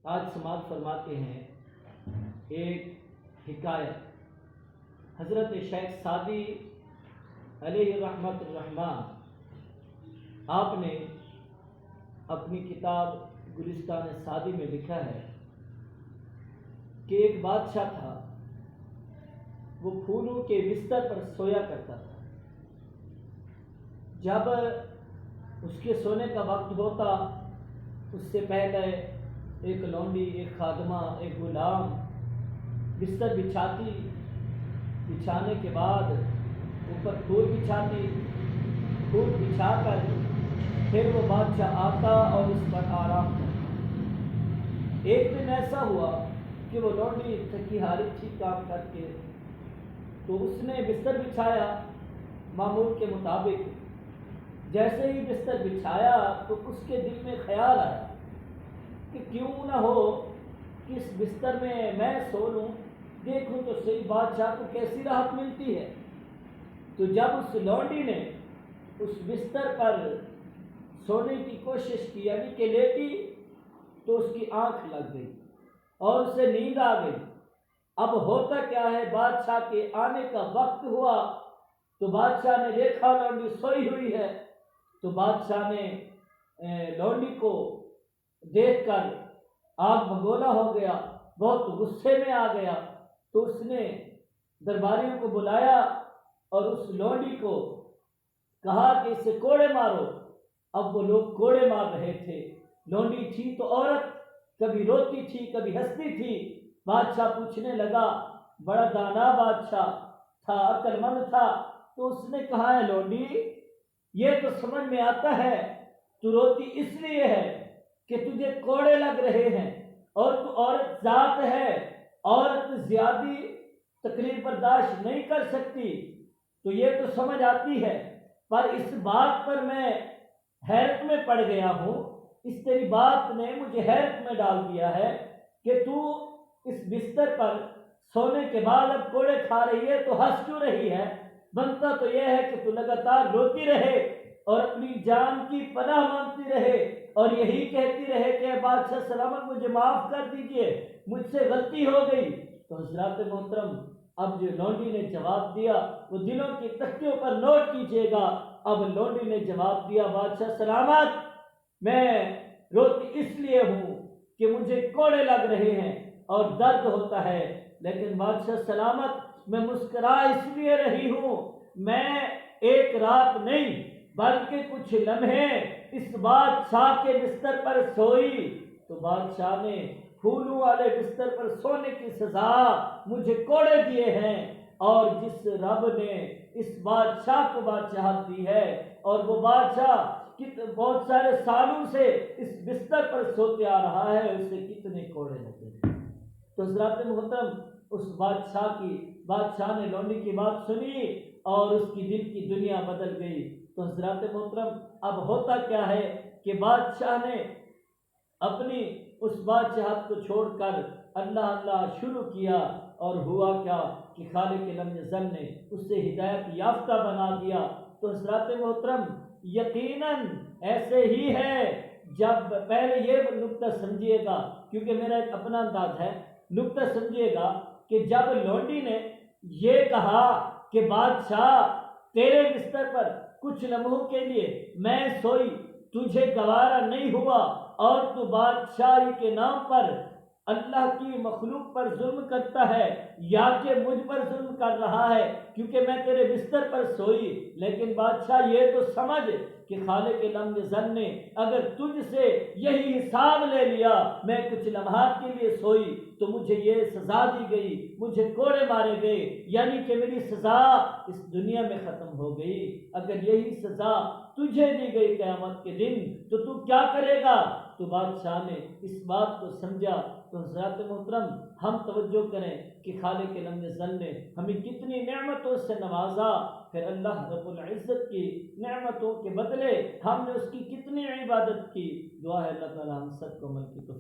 آج سماعت فرماتے ہیں ایک حکایت حضرت شیخ سعدی علیہ رحمت الرحمن. آپ نے اپنی کتاب گلستان سعدی میں لکھا ہے کہ ایک بادشاہ تھا، وہ پھولوں کے بستر پر سویا کرتا تھا. جب اس کے سونے کا وقت ہوتا اس سے پہلے ایک لونڈی، ایک خادمہ، ایک غلام بستر بچھاتی، بچھانے کے بعد اوپر پھول بچھاتی، پھول بچھا کر پھر وہ بادشاہ آتا اور اس پر آرام کرتا. ایک دن ایسا ہوا کہ وہ لونڈی تھکی ہاری تھی کام کر کے، تو اس نے بستر بچھایا معمول کے مطابق. جیسے ہی بستر بچھایا تو اس کے دل میں خیال آیا کہ کیوں نہ ہو کہ اس بستر میں سو لوں، دیکھوں تو صحیح بادشاہ کو کیسی راحت ملتی ہے. تو جب اس لونڈی نے اس بستر پر سونے کی کوشش کی، یعنی کہ لیٹی، تو اس کی آنکھ لگ گئی اور اسے نیند آ گئی. اب ہوتا کیا ہے، بادشاہ کے آنے کا وقت ہوا تو بادشاہ نے دیکھا لونڈی سوئی ہوئی ہے، تو بادشاہ نے لونڈی کو دیکھ کر آگ بگولا ہو گیا، بہت غصے میں آ گیا. تو اس نے درباریوں کو بلایا اور اس لونڈی کو کہا کہ اسے کوڑے مارو. اب وہ لوگ کوڑے مار رہے تھے. لونڈی تھی تو عورت، کبھی روتی تھی کبھی ہنستی تھی. بادشاہ پوچھنے لگا، بڑا دانا بادشاہ تھا، عقل مند تھا. تو اس نے کہا، ہے لونڈی، یہ تو سمجھ میں آتا ہے تو روتی اس لیے ہے کہ تجھے کوڑے لگ رہے ہیں اور تو عورت ذات ہے، عورت زیادی تکلیف برداشت نہیں کر سکتی، تو یہ تو سمجھ آتی ہے. پر اس بات پر میں حیرت میں پڑ گیا ہوں، اس تیری بات نے مجھے حیرت میں ڈال دیا ہے کہ تو اس بستر پر سونے کے بعد اب کوڑے کھا رہی ہے تو ہنس کیوں رہی ہے؟ بنتا تو یہ ہے کہ تو لگاتار روتی رہے اور اپنی جان کی پناہ مانگتی رہے اور یہی کہتی رہے کہ اے بادشاہ سلامت مجھے معاف کر دیجئے، مجھ سے غلطی ہو گئی. تو حضرات محترم، اب جو لونڈی نے جواب دیا وہ دلوں کی تختیوں پر نوٹ کیجئے گا. اب لونڈی نے جواب دیا، بادشاہ سلامت، میں روتی اس لیے ہوں کہ مجھے کوڑے لگ رہے ہیں اور درد ہوتا ہے، لیکن بادشاہ سلامت میں مسکرا اس لیے رہی ہوں، میں ایک رات نہیں بلکہ کچھ لمحے اس بادشاہ کے بستر پر سوئی تو بادشاہ نے پھولوں والے بستر پر سونے کی سزا مجھے کوڑے دیے ہیں. اور جس رب نے اس بادشاہ کو بادشاہت دی ہے اور وہ بادشاہ بہت سارے سالوں سے اس بستر پر سوتے آ رہا ہے، اسے کتنے کوڑے لگے. تو حضرات محترم، اس بادشاہ نے لونڈی کی بات سنی اور اس کی دل کی دنیا بدل گئی. تو حضرات محترم، اب ہوتا کیا ہے کہ بادشاہ نے اپنی اس بادشاہت کو چھوڑ کر اللہ اللہ شروع کیا، اور ہوا کیا کہ خالق لم یزل نے اسے ہدایت یافتہ بنا دیا. تو حضرات محترم، یقیناً ایسے ہی ہے. جب پہلے یہ نقطہ سمجھیے گا، کیونکہ میرا ایک اپنا انداز ہے، نقطہ سمجھیے گا کہ جب لونڈی نے یہ کہا کہ بادشاہ تیرے بستر پر کچھ لمحوں کے لیے میں سوئی، تجھے گوارا نہیں ہوا اور تو بادشاہی کے نام پر اللہ کی مخلوق پر ظلم کرتا ہے یا کہ مجھ پر ظلم کر رہا ہے کیونکہ میں تیرے بستر پر سوئی. لیکن بادشاہ یہ تو سمجھ کہ خالق لم یزل نے اگر تجھ سے یہی حساب لے لیا، میں کچھ لمحات کے لیے سوئی تو مجھے یہ سزا دی گئی، مجھے کوڑے مارے گئے، یعنی کہ میری سزا اس دنیا میں ختم ہو گئی. اگر یہی سزا تجھے دی گئی قیامت کے دن تو کیا کرے گا؟ تو بادشاہ نے اس بات کو سمجھا. تو حضرات محترم، ہم توجہ کریں کہ خالق لم یزل نے ہمیں کتنی نعمتوں سے نوازا، پھر اللہ رب العزت کی نعمتوں کے بدلے ہم نے اس کی کتنی عبادت کی. دعا ہے اللہ تعالی ہم سب کو عمل کی توفیق